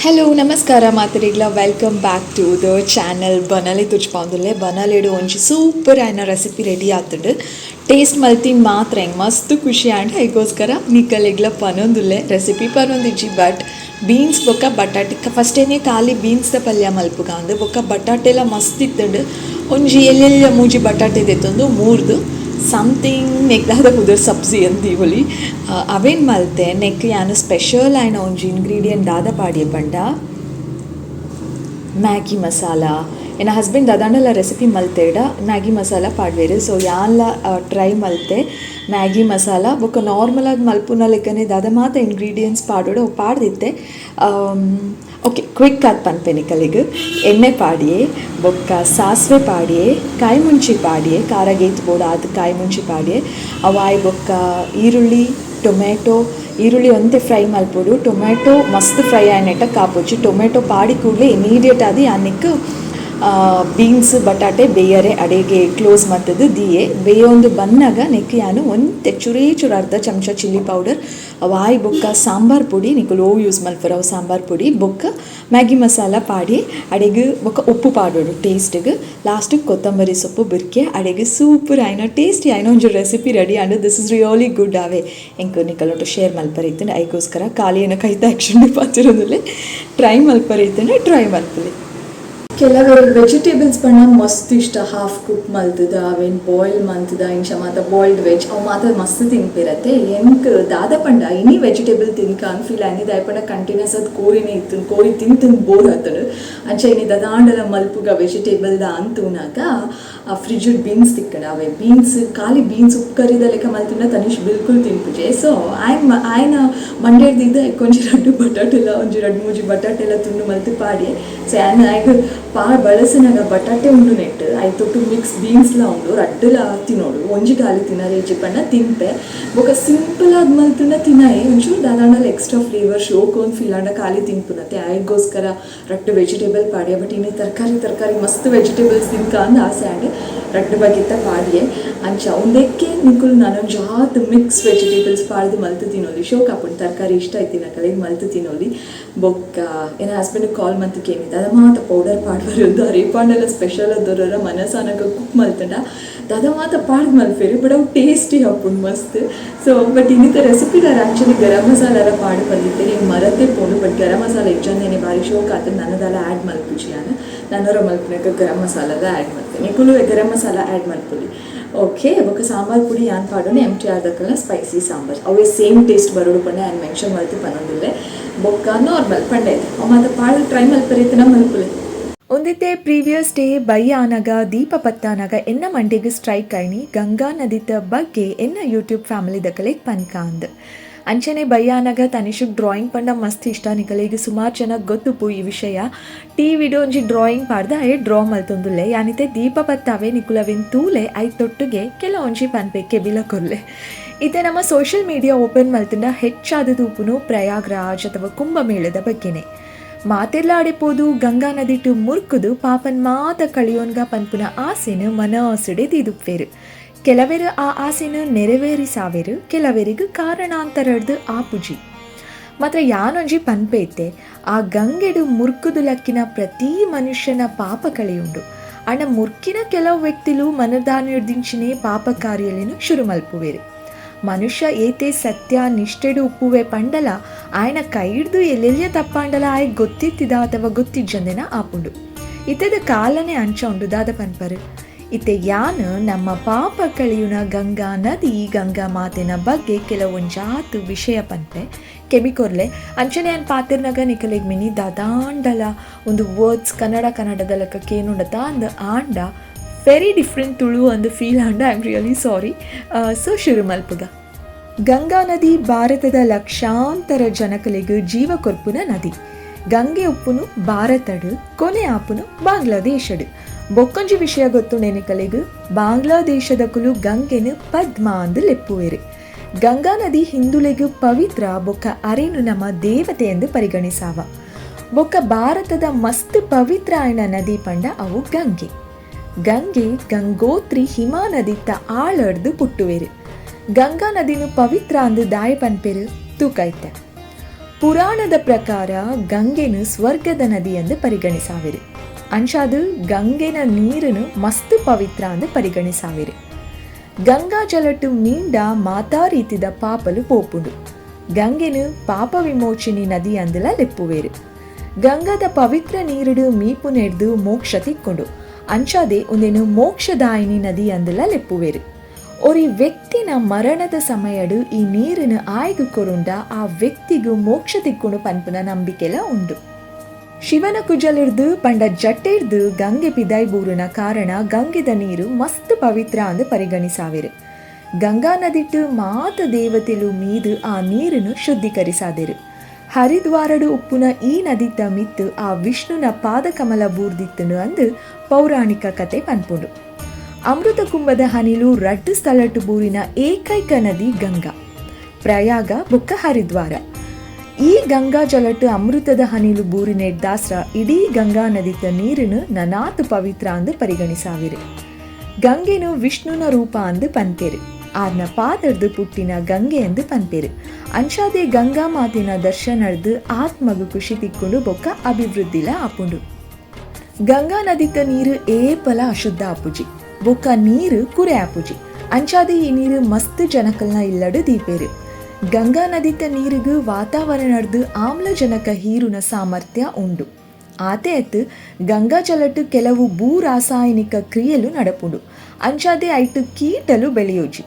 Hello ನಮಸ್ಕಾರ ಮಾತರಿಗ್ಲ welcome back to the channel ಬನಲಿ ತುಚ್ಪಾಂದುಲ್ಲೆ ಬನಲಿಡು ಒಂಜಿ ಸೂಪರ್ ಆಯ್ನ ರೆಸಿಪಿ ರೆಡಿ ಆತುಂಡು ಟೇಸ್ಟ್ ಮಲ್ತಿನ ಮಾತ್ರ ಹೆಂಗೆ ಮಸ್ತ್ ಖುಷಿ ಆಂಡ್ ಅದಕ್ಕೋಸ್ಕರ ನಿಕ್ಕಲೆಗ್ಲ ಪನೊಂದುಲ್ಲೆ ರೆಸಿಪಿ ಪನೊಂದಿಜ್ಜಿ ಬಟ್ ಬೀನ್ಸ್ ಬೊಕ್ಕ ಬಟಾಟೆ ಫಸ್ಟೇನೆ ಖಾಲಿ ಬೀನ್ಸ್ದ ಪಲ್ಯ ಮಲ್ಪುಗಾಂದು ಬೊಕ್ಕ ಬಟಾಟೆಲ ಮಸ್ತ್ ಇತ್ತುಂಡು ಒಂಜಿ ಎಲ್ಲೆಲ್ಲ ಮೂಜಿ ಬಟಾಟೆ ದೆತ್ತೊಂದು ಮೂರ್ದು ಸಮಥಿಂಗ್ ನೆಕ್ದಾದ ಕುದರ್ ಸಬ್ಜಿ ಅಂತೀವೊಲಿ ಅವೇನು ಮಲ್ತೆ ನೆಕ್ ಯಾನು ಸ್ಪೆಷಲ್ ಆಯ್ನ ಒಂಜಿ ಇಂಗ್ರೀಡಿಯೆಂಟ್ ದಾದ ಪಾಡಿಯ ಪಂಡ ಮ್ಯಾಗಿ ಮಸಾಲ ಎನ್ನ ಹಸ್ಬೆಂಡ್ ದಾದಾಂಡಲ ರೆಸಿಪಿ ಮಲ್ತೇಡ ಮ್ಯಾಗಿ ಮಸಾಲ ಪಾಡ್ವೇರು ಸೊ ಯಾನ್ಲ ಟ್ರೈ ಮಲ್ತೆ ಮ್ಯಾಗಿ ಮಸಾಲ ಬೊಕ್ಕ ನಾರ್ಮಲಾಗಿ ಮಲ್ಪುನ ಲೆಕ್ಕನೆ ದಾದ ಮಾತ ಇಂಗ್ರೀಡಿಯೆಂಟ್ಸ್ ಪಾಡೋಡು ಪಾಡ್ದಿತ್ತೆ ಓಕೆ ಕ್ವಿಕ್ ಆದ ಪನ್ಪೆನಿಕಲಿಗೆ ಎಣ್ಣೆ ಪಾಡಿಯೇ ಬೊಕ್ಕ ಸಾಸಿವೆ ಪಾಡಿಯೇ ಕಾಯಿ ಮುಂಚಿ ಪಾಡಿಯೇ ಖಾರ ಗೇತ್ ಬೋಡ ಅದು ಕಾಯಿ ಮುಂಚಿ ಪಾಡಿಯೇ ಅವಾಯ್ ಬೊಕ್ಕ ಈರುಳ್ಳಿ ಟೊಮೆಟೊ ಈರುಳ್ಳಿ ಒಂದೇ ಫ್ರೈ ಮಲ್ಪೊಡು ಟೊಮೆಟೊ ಮಸ್ತ್ ಫ್ರೈ ಆಯ್ನೆಟ್ಟ ಕಾಪೊಚ್ಚಿ ಟೊಮೆಟೊ ಪಾಡಿ ಕೂಡಲೇ ಇಮಿಡಿಯೇಟ್ ಆದಿ ಅನ್ನಕ್ಕೆ ಬೀನ್ಸ್ ಬಟಾಟೆ ಬೇಯರೆ ಅಡೆಗೆ ಕ್ಲೋಸ್ ಮತ್ತದು ದಿಯೆ ಬೇಯೊಂದು ಬನ್ನಾಗ ನೆಕ್ ಯಾನು ಒಂದು ಚೂರ ಅರ್ಧ ಚಮಚ ಚಿಲ್ಲಿ ಪೌಡರ್ ವಾಯ್ ಬೊಕ್ಕ ಸಾಂಬಾರ್ ಪುಡಿ ನಿಕ್ಕು ಲೋ ಯೂಸ್ ಮಲ್ಪರವು ಸಾಂಬಾರ್ ಪುಡಿ ಬೊಕ್ಕ ಮ್ಯಾಗಿ ಮಸಾಲ ಪಾಡಿ ಅಡೆಗೆ ಬೊಕ್ಕ ಉಪ್ಪು ಪಾಡೋಡು ಟೇಸ್ಟಿಗೆ ಲಾಸ್ಟಿಗೆ ಕೊತ್ತಂಬರಿ ಸೊಪ್ಪು ಬಿರ್ಕೆ ಅಡೆಗೆ ಸೂಪರ್ ಆಯ್ನ ಟೇಸ್ಟಿ ಆಯ್ನ ಒಂಚೂರು recipe ready and this is really good ಆವೆ ಎಂಕು ನಿಕ್ಕಲೊಟ್ಟು ಶೇರ್ ಮಲ್ಪರೈತಂಡು ಅದಕ್ಕೋಸ್ಕರ ಖಾಲಿ ಏನೋ ಕೈತ ಆ್ಯಕ್ಷನ್ ಪಾತಿರೋದಿಲ್ಲ ಟ್ರೈ ಮಲ್ಪರೈತಂಡು ಟ್ರೈ ಮಲ್ಪಲಿ ಕೆಲವರು ವೆಜಿಟೇಬಲ್ಸ್ ಪಂಡ ಮಸ್ತ್ ಇಷ್ಟ ಹಾಫ್ ಕುಕ್ ಮಲ್ತದ ಅವೇನು ಬಾಯ್ಲ್ ಮಲ್ತದ ಇಂಚ ಮಾತ ಬಾಯ್ಲ್ಡ್ ವೆಜ್ ಅವು ಮಾತ್ರ ಮಸ್ತ್ ತಿನ್ಪಿರತ್ತೆ ಎಂಕ್ ದಾದ ಪಂಡ ಇನಿ ವೆಜಿಟೇಬಲ್ ತಿನ್ಕ ಅನ್ಫೀಲ್ ಆಯ್ನಿ ದಾಯ ಪಂಡ ಕಂಟಿನ್ಯೂಸ್ ಅದು ಕೋರಿನೇ ಇತ್ತು ಕೋರಿ ತಿಂದು ಬೋರ್ ಆತಡು ಅಂಚ ಇನಿ ದದಾಂಡಲ ಮಲ್ಪುಗ ವೆಜಿಟೇಬಲ್ದ ಅಂತೂನಾಗ ಆ ಫ್ರಿಜ್ಡ್ ಬೀನ್ಸ್ ತಿಕ್ಕಡ ಅವೆ ಬೀನ್ಸ್ ಖಾಲಿ ಬೀನ್ಸ್ ಉಪ್ಪು ಕರಿದ ಲೆಕ್ಕ ಮಲ್ತಿನ ತನಿಷ್ ಬಿಲ್ಕುಲ್ ತಿನ್ಪುಜೆ ಸೊ ಆಯ್ನ ಮಂಡ್ಯದಿದ್ದ ಕೊಂಚ ರಡ್ಡು ಬಟಾಟೆಲ್ಲ ಒಂಜಿ ರಡ್ಡು ಮೂಜಿ ಬಟಾಟೆಲ್ಲ ತುಂಡು ಮಲ್ತು ಪಾಡಿ ಸೊ ಆಯ್ನ ಬಳಸಿನಾಗ ಬಟಾಟೆ ಉಂಡು ನೆಟ್ಟು ಆಯ್ತೊಟ್ಟು ಮಿಕ್ಸ್ ಬೀನ್ಸ್ಲ ಉಂಡು ರಡ್ಡುಲ ತಿನ್ನೋಡು ಒಂಜಿ ಖಾಲಿ ತಿನ್ನರೆ ಚಿಪ್ಪಣ್ಣ ತಿಂಪೆ ಬೊಕ ಸಿಂಪಲ್ ಆದ ಮಲ್ತುಂಡ ತಿನ್ನಾಯಿ ಒಂಚೂರು ದಾದಾಂಡಲ್ಲಿ ಎಕ್ಸ್ಟ್ರಾ ಫ್ಲೇವರ್ ಶೋಕೊಂದು ಫೀಲ್ ಆಂಡ ಖಾಲಿ ತಿನ್ಪುನತ್ತೆ ಆಯ್ಗೋಸ್ಕರ ರಡ್ಡು ವೆಜಿಟೇಬಲ್ ಪಾಡಿಯ ಬಟ್ ಇನ್ನು ತರಕಾರಿ ಮಸ್ತ್ ವೆಜಿಟೇಬಲ್ಸ್ ತಿನ್ಕ ಅಂದ ಆಸೆ ಆಂಡ್ ರಡ್ಡು ಬಗೆತ್ತ ಪಾಡಿಯೆ ಅಂಚ ಒಂದಕ್ಕೆ ನಿಕ್ಕುಲು ನಾನು ಜಾತ್ ಮಿಕ್ಸ್ ವೆಜಿಟೇಬಲ್ಸ್ ಪಾಡ್ದು ಮಲ್ತು ತಿನ್ನೋಲಿ ಶೋಕ್ ಹಾಕೊಂಡು ತರಕಾರಿ ಇಷ್ಟ ಆಯ್ತಿನ ಕಲೆಗೆ ಮಲ್ತು ತಿನ್ನೋಲಿ ಬೊಕ್ಕ ಏನ ಹಸ್ಬೆಂಡ್ ಕಾಲ್ ಮಂತ್ ಕೇಮಿದ್ದ ಅದ ಮಾತ ಪೌಡರ್ ಪಾಡ್ಬಾರದು ರೇಪಾಂಡೆಲ್ಲ ಸ್ಪೆಷಲ್ ಅದರ ಮನಸಾನಕ ಕುಕ್ ಮಲ್ತಂಡ ದಾದ ಮಾತ ಪಾಡ್ದು ಮಲ್ಪೇರಿ ಬಟ್ ಅವು ಟೇಸ್ಟಿ ಹಾಕೊಂಡು ಮಸ್ತ್ ಸೊ ಬಟ್ ಇನ್ನಿತ ರೆಸಿಪಿದಾರ ಆ್ಯಕ್ಚುಲಿ ಗರಂ ಮಸಾಲಾರ ಪಾಡು ಬಂದಿದ್ದೆ ನೀವು ಮರತ್ತೆ ಪೋಡು ಬಟ್ ಗರಂ ಮಸಾಲ ಹೆಚ್ಚಂದೇನೆ ಭಾರಿ ಶೋಕ್ ಆತ ನನ್ನದೆಲ್ಲ ಆ್ಯಡ್ ಮಲ್ಪುಜಿ ನನ್ನರ ಮಲ್ಪನಕ ಗರಂ ಮಸಾಲದ ಆ್ಯಡ್ ಮಾಡ್ತೇನೆ ಕುಲು ಗರಂ ಮಸಾಲ ಆ್ಯಡ್ ಮಲ್ಪುಲಿ ಓಕೆ ಬೊಕ್ಕ ಸಾಂಬಾರ್ ಪುಡಿ ಯಾನ್ ಪಾಡೋಣ MTR ದಕ್ಕಲ್ಲ spicy sambar away same taste ಬರೋಡು Pande and mention ಮಲ್ತು ಪನ್ನೊಂದಿಲ್ಲ ಬೊಕ್ಕ ನಾರ್ಮಲ್ ಪಂಡೆ ಅವು ಮಾತ್ರ ಪಾಡು ಟ್ರೈ ಮಲ್ಪರೈತನ ಮಲ್ಪುಲಿ ಒಂದಿತ್ತೆ ಪ್ರೀವಿಯಸ್ ಡೇ ಬಯ್ಯ ಆನಾಗ ದೀಪ ಪತ್ತಾನಾಗ ಎನ್ನ ಮಂಡಿಗೆ ಸ್ಟ್ರೈಕ್ ಆಯ್ನಿ ಗಂಗಾ ನದಿತ ಬಗ್ಗೆ ಎನ್ನ ಯೂಟ್ಯೂಬ್ ಫ್ಯಾಮಿಲಿ ದಕ್ಕಲೆ ಪನ್ಕ ಅಂದ್ ಅಂಚನೆ ಬಯ್ಯ ಆನಾಗ ತನಿಷುಗ್ ಡ್ರಾಯಿಂಗ್ ಪಂಡ ಮಸ್ತ್ ಇಷ್ಟ ನಿಕಲಿಗೆ ಸುಮಾರು ಚೆನ್ನಾಗಿ ಗೊತ್ತುಪ್ಪು ಈ ವಿಷಯ ಟಿವಿಡು ಒಂಜಿ ಡ್ರಾಯಿಂಗ್ ಪಾಡ್ದ ಡ್ರಾ ಮಲ್ತೊಂದುಲ್ಲೆ ಯಾನಿತೆ ದೀಪ ಪತ್ತಾವೆ ನಿಕುಲವೆನ್ ತೂಲೆ ತೊಟ್ಟುಗೆ ಕೆಲ ಒಂಜಿ ಪನ್ಪೆ ಕೆಬಿಲ ಕೊರ್ಲೆ ಇತ್ತೆ ನಮ್ಮ ಸೋಷಿಯಲ್ ಮೀಡಿಯಾ ಓಪನ್ ಮಲ್ತಿಂದ ಹೆಚ್ಚಾದ ತೂಪುನು ಪ್ರಯಾಗ್ರಾಜ್ ಅಥವಾ ಕುಂಭಮೇಳದ ಬಗ್ಗೆನೆ ಮಾತೆಲ್ಲ ಆಡಿಪೋದು ಗಂಗಾ ನದಿಟು ಮುರ್ಕುದು ಪಾಪನ್ ಮಾತ ಕಳಿಯೋನ್ಗ ಪನ್ಪುನ ಆಸೆನು ಮನಸಿಡೆ ದಿದುಪ್ಪೇರು ಕೆಲವೆರು ಆ ಆಸೆನು ನೆರವೇರಿಸಾವೆರು ಕೆಲವರಿಗೂ ಕಾರಣಾಂತರಡ್ದು ಆಪುಜಿ ಮಾತ್ರ ಯಾನೊಂಜಿ ಪನ್ಪೆ ಇತ್ತೆ ಆ ಗಂಗೆಡು ಮುರ್ಕುದು ಲಕ್ಕಿನ ಪ್ರತಿ ಮನುಷ್ಯನ ಪಾಪ ಕಳೆಯುಂಡು ಅಣ್ಣ ಮುರ್ಕಿನ ಕೆಲವು ವ್ಯಕ್ತಿಲು ಮನದಾನಿರ್ದಿಂಚಿನೇ ಪಾಪ ಕಾರ್ಯಲೇನು ಶುರು ಮಲ್ಪುವೆರು ಮನುಷ್ಯ ಏತೆ ಸತ್ಯ ನಿಷ್ಠೆಡು ಉಪ್ಪುವೆ ಪಂಡಲ ಆಯ್ನ ಕೈ ಹಿಡ್ದು ಎಲ್ಲೆಲ್ಲಿಯ ತಪ್ಪಾಂಡಲ ಆಯ್ ಗೊತ್ತಿತ್ತಿದ ಅಥವಾ ಗೊತ್ತಿಜ್ಜಂದೆನ ಆಪುಂಡು ಇತ್ತದ ಕಾಲನೆ ಅಂಚ ಉಂಡು ದಾದ ಪನ್ಪರು ಇತ್ತೆ ಯಾನ್ ನಮ್ಮ ಪಾಪ ಕಳಿಯುನ ಗಂಗಾ ನದಿ ಗಂಗಾ ಮಾತೆನ ಬಗ್ಗೆ ಕೆಲವೊಂಜಾತು ವಿಷಯ ಪನ್ಪೆ ಕೆಮಿಕೊರ್ಲೆ ಅಂಚನೆ ಅನ್ ಪಾತಿರ್ನಾಗ ನಿಕಲಿಗೆ ಮಿನಿ ದಾದಾಂಡಲ ಒಂದು ವರ್ಡ್ಸ್ ಕನ್ನಡದ ಲೆಕ್ಕಕ್ಕೆ ಏನುಂಡತ ಅಂದ ಆಂಡ ವೆರಿ ಡಿಫ್ರೆಂಟ್ ತುಳು ಅಂದು feel and I am really sorry so ಶುರು ಮಲ್ಪುಗ ಗಂಗಾ ನದಿ ಭಾರತದ ಲಕ್ಷಾಂತರ ಜನಕಲಿಗೂ ಜೀವ ಕೊರ್ಪುನ ನದಿ ಗಂಗೆ ಉಪ್ಪುನು ಭಾರತಡು ಕೊನೆ ಆಪುನು ಬಾಂಗ್ಲಾದೇಶಡು ಬೊಕ್ಕೊಂಜಿ ವಿಷಯ ಗೊತ್ತು ನೆನಿಕಲಿಗೂ ಬಾಂಗ್ಲಾದೇಶದಕುಲು ಗಂಗೆನು ಪದ್ಮ ಅಂದು ಲೆಪ್ಪುವೆರು ಗಂಗಾ ನದಿ ಹಿಂದುಲೆಗೂ ಪವಿತ್ರ ಬೊಕ್ಕ ಅರೆನು ನಮ್ಮ ದೇವತೆ ಎಂದು ಪರಿಗಣಿಸಾವ ಬೊಕ್ಕ ಭಾರತದ ಮಸ್ತ್ ಪವಿತ್ರ ಆಯ್ನ ನದಿ ಪಂಡ ಅವು ಗಂಗೆ ಗಂಗೋತ್ರಿ ಹಿಮಾ ನದಿತ್ತ ಆಳಡ್ದು ಪುಟ್ಟುವೆರು ಗಂಗಾ ನದಿನು ಪವಿತ್ರ ಅಂದು ದಾಯ ಪನ್ಪೆರು ತೂಕೈತೆ ಪುರಾಣದ ಪ್ರಕಾರ ಗಂಗೆನು ಸ್ವರ್ಗದ ನದಿ ಎಂದು ಪರಿಗಣಿಸಾವಿರಿ. ಅಂಚಾದು ಗಂಗೆನ ನೀರನ್ನು ಮಸ್ತ್ ಪವಿತ್ರ ಎಂದು ಪರಿಗಣಿಸಾವಿರಿ. ಗಂಗಾ ಜಲಟು ಮೀಂಡ ಮಾತಾ ರೀತಿದ ಪಾಪಲು ಪೋಪುಂಡು. ಗಂಗೆನು ಪಾಪ ವಿಮೋಚಿನಿ ನದಿ ಅಂದಲ ಲೆಪ್ಪುವೇರು. ಗಂಗದ ಪವಿತ್ರ ನೀರುಡು ಮೀಪು ನೆಡ್ದು ಮೋಕ್ಷ ತಿಕ್ಕೊಂಡು ಅಂಚಾದೆ ಒಂದೇನು ಮೋಕ್ಷದಾಯಿನಿ ನದಿ ಅಂದಲ ಲೆಪ್ಪುವೇರು. ஒரு ವ್ಯಕ್ತಿನ ಮರಣದ ಸಮಯಡು ಈ ನೀರನ್ನು ಆಯ್ದು ಕೊರುಂಡ ಆ ವ್ಯಕ್ತಿಗೂ ಮೋಕ್ಷ ತಿಕ್ಕೊಂಡು ಪನ್ಪುನ ನಂಬಿಕೆಲ ಉಂಡು. ಶಿವನ ಕುಜಲಿರ್ದು ಪಂಡ ಜಟ್ಟಿರ್ದು ಗಂಗೆ ಪಿದಾಯ್ ಬೂರಿನ ಕಾರಣ ಗಂಗೆದ ನೀರು ಮಸ್ತ್ ಪವಿತ್ರ ಅಂದು ಪರಿಗಣಿಸಾವಿರು. ಗಂಗಾ ನದಿಟ್ಟು ಮಾತ ದೇವತೆಲು ಮೀದು ಆ ನೀರನ್ನು ಶುದ್ಧೀಕರಿಸಾದಿರು. ಹರಿದ್ವಾರಡು ಉಪ್ಪುನ ಈ ನದಿತ ಮಿತ್ತು ಆ ವಿಷ್ಣುನ ಪಾದಕಮಲ ಬೂರ್ದಿತ್ತನು ಅಂದು ಪೌರಾಣಿಕ ಕತೆ ಪನ್ಪುಂಡು. ಅಮೃತ ಕುಂಭದ ಹನಿಲು ರಡ್ಡು ಸ್ಥಳಟ್ಟು ಬೂರಿನ ಏಕೈಕ ನದಿ ಗಂಗಾ, ಪ್ರಯಾಗ ಬೊಕ್ಕ ಹರಿದ್ವಾರ. ಈ ಗಂಗಾ ಜಲಟ್ಟು ಅಮೃತದ ಹನಿಲು ಬೂರಿನ ದಾಸ್ರ ಇಡೀ ಗಂಗಾ ನದಿತ ನೀರನ್ನು ನನಾತು ಪವಿತ್ರ ಅಂದು ಪರಿಗಣಿಸಾವಿರು. ಗಂಗೆನು ವಿಷ್ಣುನ ರೂಪ ಅಂದು ಪನ್ಪೇರು. ಆರ್ನ ಪಾದರ್ದು ಪುಟ್ಟಿನ ಗಂಗೆ ಎಂದು ಪನ್ಪೇರು. ಅಂಚಾದೆ ಗಂಗಾ ಮಾತಿನ ದರ್ಶನರ್ದು ಆತ್ಮಗು ಖುಷಿ ತಿಕ್ಕೊಂಡು ಬೊಕ್ಕ ಅಭಿವೃದ್ಧಿಲ ಆಪುಂಡು. ಗಂಗಾ ನದಿತ ನೀರು ಏಪಲ ಅಶುದ್ಧ ಆಪುಜಿ, ಬೊಕ್ಕ ನೀರು ಕುರೆ ಆಪುಜಿ. ಅಂಚಾದೆ ಈ ನೀರು ಮಸ್ತ್ ಜನಕಲ್ನ ಇಲ್ಲಡು ದೀಪೇರು. ಗಂಗಾ ನದಿತ ನೀರಿಗೂ ವಾತಾವರಣರ್ದು ಆಮ್ಲಜನಕ ಹೀರುನ ಸಾಮರ್ಥ್ಯ ಉಂಡು. ಆತೆ ಎತ್ತು ಗಂಗಾ ಜಲಟ್ಟು ಕೆಲವು ಭೂ ರಾಸಾಯನಿಕ ಕ್ರಿಯೆಲು ನಡಪುಂಡು. ಅಂಚಾದೆ ಐಟು ಕೀಟಲು ಬೆಳೆಯೋಜಿ.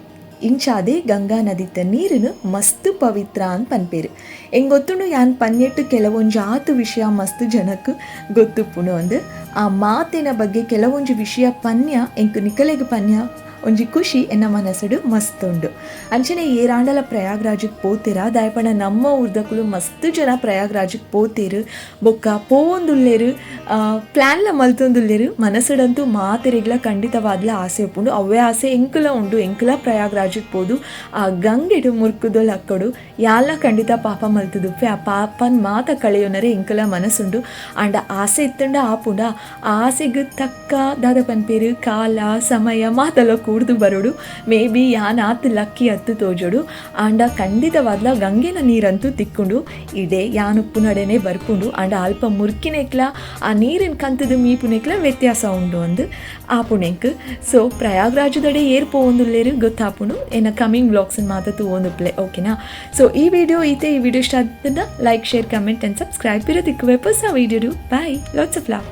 ಇಂಚಾದೆ ಗಂಗಾ ನದಿತ ನೀರನ್ನು ಮಸ್ತ್ ಪವಿತ್ರ ಅಂತ ಪನ್ಪೇರು. ಹೆಂಗೆ ಗೊತ್ತುಂಡು ಯಾನ್ ಪನ್ನೆಟ್ಟು ಕೆಲವೊಂಜು ಆತು ವಿಷಯ ಮಸ್ತ್ ಜನಕ್ಕೆ ಗೊತ್ತುಪ್ಪುಣು ಅಂದು ಆ ಮಾತಿನ ಬಗ್ಗೆ ಕೆಲವೊಂಜು ವಿಷಯ ಪನ್ಯ ಎಂಕು ನಿಕಲೆಗೆ ಪನ್ಯ ಒಂಜಿ ಖುಷಿ ಎನ್ನ ಮನಸ್ಸಡು ಮಸ್ತ್ ಉಂಡು. ಅಂಚನೆ ಏರಾಂಡಲ ಪ್ರಯಾಗ್ರಾಜಕ್ಕೆ ಪೋತೀರ ದಾಯಪಣ ನಮ್ಮ ಊರ್ದಕ್ಕೂ ಮಸ್ತ್ ಜನ ಪ್ರಯಾಗ್ರಾಜಕ್ಕೆ ಪೋತೇರು ಬೊಕ್ಕ ಪೋವೊಂದುಲ್ಲೇರು ಪ್ಲ್ಯಾನ್ಲ ಮಲ್ತೊಂದುಲ್ಲೇರು. ಮನಸ್ಸಡಂತೂ ಮಾತೆರೆಗ್ಲ ಖಂಡಿತವಾದ್ಲ ಆಸೆ ಉಪ್ಪುಂಡು. ಅವೇ ಆಸೆ ಎಂಕುಲ ಉಂಡು. ಎಂಕುಲ ಪ್ರಯಾಗ್ರಾಜಕ್ಕೆ ಪೋದು ಆ ಗಂಗೆಡು ಮುರ್ಕುದೊಲ್ ಹಕ್ಕಡು ಯಾಲ ಖಂಡಿತ ಪಾಪ ಮಲ್ತದುಪ್ಪೆ ಆ ಪಾಪನ್ ಮಾತ ಕಳೆಯೋನರೆ ಎಂಕುಲ ಮನಸ್ಸುಂಡು. ಆಂಡ ಆಸೆ ಇತ್ತಂಡ ಆಪುಂಡ ಆ ಆಸೆಗೆ ತಕ್ಕ ದಾದ ಪನ್ಪೇರು ಕಾಲ ಸಮಯ ಮಾತಲ್ಲ ಕೂಡ್ದು ಬರೋಡು. ಮೇ ಬಿ ಯಾನ್ ಆತು ಲಕ್ಕಿ ಹತ್ತು ತೋಜೋಡು. ಆಂಡ ಖಂಡಿತವಾದ್ಲ ಗಂಗೆನ ನೀರಂತೂ ತಿಕ್ಕೊಂಡು ಇಡೆ ಯಾನ್ ಉಪ್ಪು ನಡೆನೆ ಬರ್ಪುಂಡು. ಆಂಡ ಅಲ್ಪ ಮುರ್ಕಿನೆಕ್ಲ ಆ ನೀರಿನ ಕಂತದ ಮೀಪುನೆಕ್ಲ ವ್ಯತ್ಯಾಸ ಉಂಡು ಅಂದು ಆಪುಣೆಂಕ್. So ಪ್ರಯಾಗ್ರಾಜದಡೆ air ಪೋವೊಂದುಲ್ಲೇರು ಗೊತ್ತಾಪುಂಡು. ಏನ ಕಮಿಂಗ್ ವ್ಲಾಗ್ಸ್ ಮಾತ ತೂವೊಂದುಪ್ಲೆ ಓಕೆನಾ. ಸೊ ಈ ವಿಡಿಯೋ ಈ ವಿಡಿಯೋ ಇಷ್ಟ ಆದ like share comment and subscribe ಇರೋ ತಿಕ್ಕುವೆ ಹೊಸ video. Bye, lots of love.